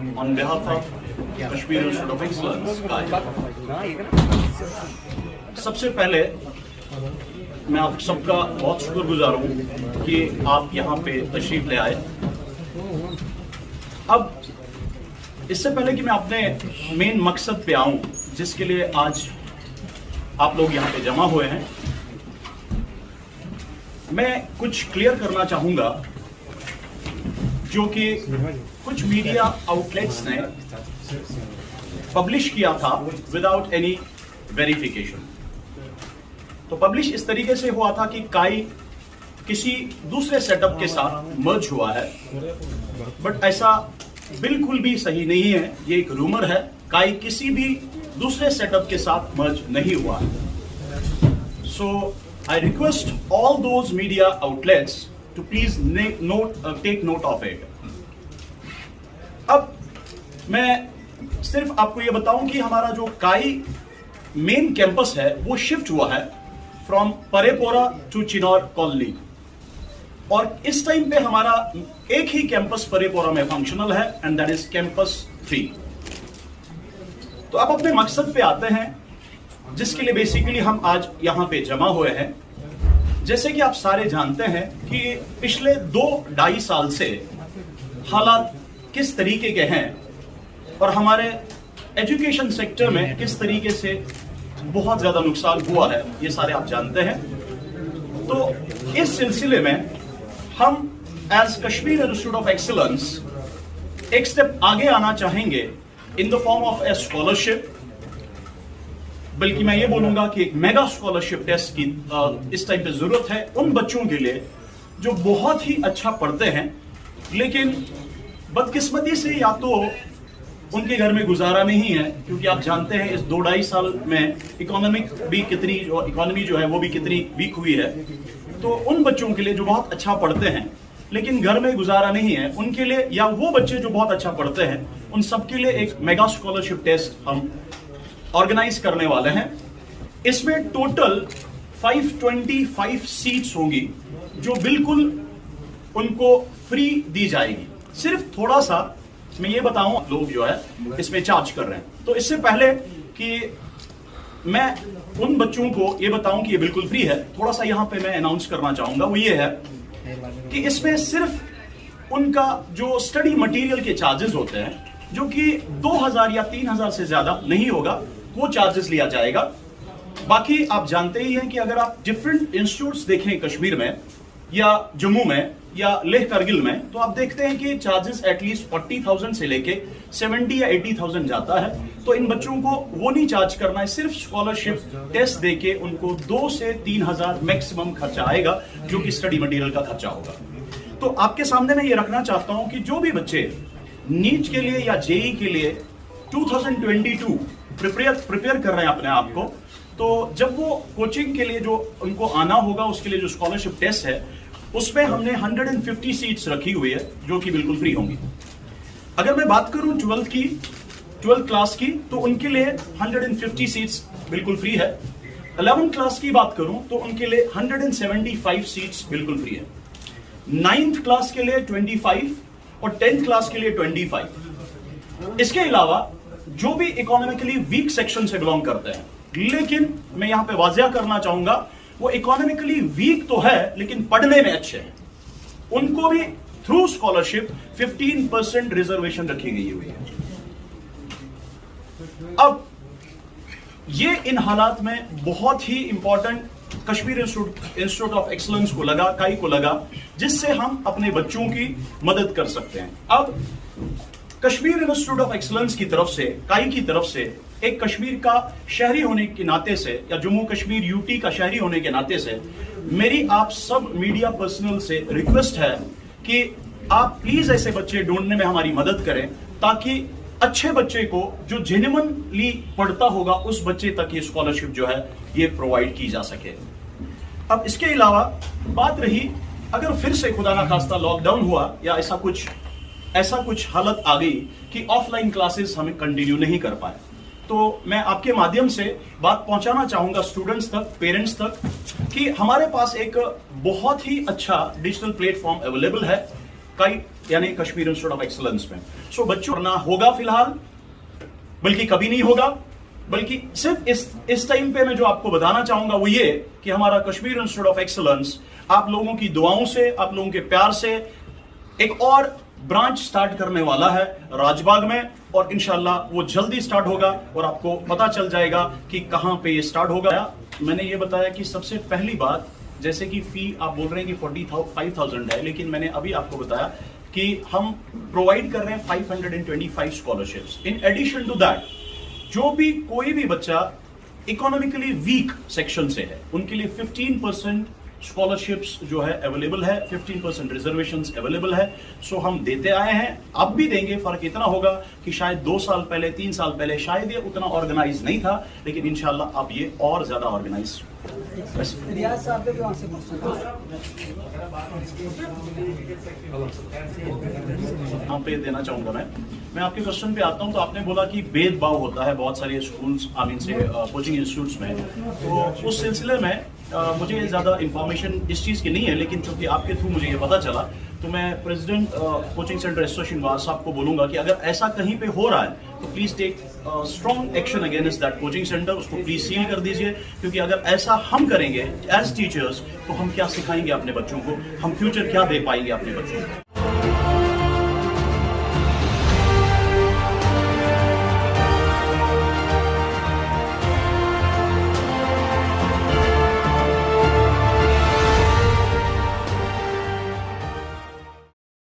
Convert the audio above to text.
on behalf of Kashmir Institute of Excellence सबसे पहले मैं आप सबका बहुत शुक्रगुजार हूँ कि आप यहाँ पे तशरीफ ले आए। अब इससे पहले कि मैं अपने मेन मकसद पे आऊं जिसके लिए आज आप लोग यहाँ पे जमा हुए हैं, मैं कुछ क्लियर करना चाहूंगा जो कि कुछ मीडिया आउटलेट्स ने पब्लिश किया था विदाउट एनी वेरिफिकेशन। तो पब्लिश इस तरीके से हुआ था कि काई किसी दूसरे सेटअप के साथ मर्ज हुआ है, बट ऐसा बिल्कुल भी सही नहीं है। ये एक रूमर है। काई किसी भी दूसरे सेटअप के साथ मर्ज नहीं हुआ है। So I request all those media outlets to please take note of it. अब मैं सिर्फ आपको यह बताऊं कि हमारा जो काई मेन कैंपस है वो शिफ्ट हुआ है फ्रॉम परेपोरा टू चिनौर कॉलोनी, और इस टाइम पे हमारा एक ही कैंपस परेपोरा में फंक्शनल है एंड दैट इज कैंपस 3। तो अब अपने मकसद पे आते हैं जिसके लिए बेसिकली हम आज यहां पे जमा हुए हैं। जैसे कि आप सारे जानते हैं कि पिछले 2-2.5 साल से हालात किस तरीके के हैं और हमारे एजुकेशन सेक्टर में किस तरीके से बहुत ज्यादा नुकसान हुआ है, ये सारे आप जानते हैं। तो इस सिलसिले में हम as Kashmir institute of excellence एक स्टेप आगे आना चाहेंगे in the form of a scholarship, बल्कि मैं ये बोलूंगा कि एक मेगा स्कॉलरशिप टेस्ट की इस टाइम पे जरूरत है उन बच्चों के लिए जो बहुत ही अच्छा पढ़ते हैं, लेकिन बदकिस्मती से या तो उनके घर में गुजारा नहीं है, क्योंकि आप जानते हैं इस 2-2.5 साल में इकोनॉमी जो है वो भी कितनी वीक हुई है। तो उन बच्चों के लिए जो बहुत अच्छा पढ़ते हैं लेकिन घर में गुजारा नहीं है, उनके लिए, या वो बच्चे जो बहुत अच्छा पढ़ते हैं, उन सबके लिए एक मेगा स्कॉलरशिप टेस्ट हम ऑर्गेनाइज करने वाले हैं। इसमें टोटल 525 सीट्स होंगी जो बिल्कुल उनको फ्री दी जाएगी। सिर्फ थोड़ा सा मैं ये बताऊं, लोग जो है इसमें चार्ज कर रहे हैं। तो इससे पहले कि मैं उन बच्चों को ये बताऊं कि ये बिल्कुल फ्री है, थोड़ा सा यहां पे मैं अनाउंस करना चाहूंगा, वो ये है कि इसमें सिर्फ उनका जो स्टडी मटेरियल के चार्जेस होते हैं, जो कि 2000 या 3000 से ज्यादा नहीं होगा, वो चार्जेस लिया जाएगा। बाकी आप जानते ही हैं कि अगर आप डिफरेंट इंस्टीट्यूट्स देखें कश्मीर में या जम्मू में या लेह करगिल में, तो आप देखते हैं कि चार्जेस एटलीस्ट 40,000 से लेके 70 या 80,000 जाता है। तो इन बच्चों को वो नहीं चार्ज करना है, सिर्फ स्कॉलरशिप टेस्ट देके उनको 2 से 3,000 मैक्सिमम खर्चा आएगा, जो कि स्टडी मटेरियल का खर्चा होगा। तो आपके सामने मैं ये रखना चाहता हूं कि जो भी बच्चे नीट के लिए या जेई के लिए 2022 प्रिपेयर कर रहे हैं अपने आप को, तो जब वो कोचिंग के लिए जो उनको आना होगा, उसके लिए जो स्कॉलरशिप टेस्ट है, उसमें हमने 150 सीट्स रखी हुई है जो कि बिल्कुल फ्री होंगी। अगर मैं बात करूं 12th क्लास की, तो उनके लिए 150 सीट्स बिल्कुल फ्री है। 11th क्लास की बात करूं तो उनके लिए 175 सीट्स बिल्कुल फ्री है। 9th क्लास के लिए 25 और 10th क्लास के लिए 25। इसके अलावा जो भी इकोनॉमिकली वीक सेक्शन से बिलोंग करते हैं, लेकिन मैं यहां पे वाजिया करना चाहूंगा, वो इकोनॉमिकली वीक तो है लेकिन पढ़ने में अच्छे हैं, उनको भी थ्रू स्कॉलरशिप 15% रिजर्वेशन रखी गई हुई है। अब ये इन हालात में बहुत ही important Kashmir institute of excellence को लगा, काई को लगा, जिससे हम अपने बच्चों की मदद कर सकते हैं। अब कश्मीर इंस्टीट्यूट ऑफ एक्सीलेंस की तरफ से, काई की तरफ से, एक कश्मीर का शहरी होने के नाते से या जम्मू कश्मीर यूटी का शहरी होने के नाते से मेरी आप सब मीडिया पर्सनल से रिक्वेस्ट है कि आप प्लीज ऐसे बच्चे ढूंढने में हमारी मदद करें, ताकि अच्छे बच्चे को जो जेन्युइनली पढ़ता होगा उस बच्चे तक ये स्कॉलरशिप जो है ये प्रोवाइड की जा सके। अब इसके अलावा बात रही, अगर फिर से खुदा ना खास्ता लॉकडाउन हुआ या ऐसा कुछ हालत आ गई कि ऑफलाइन क्लासेस हमें कंटिन्यू नहीं कर पाए, तो मैं आपके माध्यम से बात पहुंचाना चाहूंगा स्टूडेंट्स तक, पेरेंट्स तक, कि हमारे पास एक बहुत ही अच्छा डिजिटल प्लेटफॉर्म अवेलेबल है काइट यानी कश्मीर इंस्टीट्यूट ऑफ एक्सीलेंस में। सो बच्चों करना होगा फिलहाल, बल्कि कभी नहीं होगा, बल्कि सिर्फ इस टाइम पे मैं जो आपको बताना चाहूंगा वो ये कि हमारा कश्मीर इंस्टीट्यूट ऑफ एक्सीलेंस आप लोगों की दुआओं से, आप लोगों के प्यार से एक और ब्रांच स्टार्ट करने वाला है राजबाग में, और इंशाल्लाह वो जल्दी स्टार्ट होगा और आपको पता चल जाएगा कि कहां पे ये स्टार्ट होगा। मैंने ये बताया कि सबसे पहली बात, जैसे कि फी आप बोल रहे हैं कि 45,000 है, लेकिन मैंने अभी आपको बताया कि हम प्रोवाइड कर रहे हैं 525 scholarships. In addition to that, जो भी कोई भी बच्चा इकोनॉमिकली वीक सेक्शन से है उनके लिए 15% स्कॉलरशिप्स जो है अवेलेबल है, 15% रिजर्वेशंस अवेलेबल है। सो हम देते आए हैं, अब भी देंगे। फर्क इतना होगा कि शायद 2 साल पहले, 3 साल पहले शायद ये उतना ऑर्गेनाइज नहीं था, लेकिन इंशाल्लाह अब ये और ज्यादा ऑर्गेनाइज। रियाज साहब के वहाँ से यहाँ पे देना चाहूंगा मैं आपके क्वेश्चन पे आता हूँ। तो आपने बोला कि भेदभाव होता है बहुत सारे स्कूल्स से कोचिंग इंस्टीट्यूट्स में, तो उस सिलसिले में मुझे ज़्यादा इन्फॉर्मेशन इस चीज़ की नहीं है, लेकिन चूंकि आपके थ्रू मुझे ये पता चला तो मैं प्रेसिडेंट कोचिंग सेंटर एसोसिएशन वास साहब को बोलूंगा कि अगर ऐसा कहीं पे हो रहा है तो please take strong action against that coaching centre, उसको प्लीज़ सील कर दीजिए। क्योंकि अगर ऐसा हम करेंगे एज टीचर्स तो हम क्या सिखाएंगे अपने बच्चों को, हम फ्यूचर क्या दे पाएंगे अपने बच्चों को।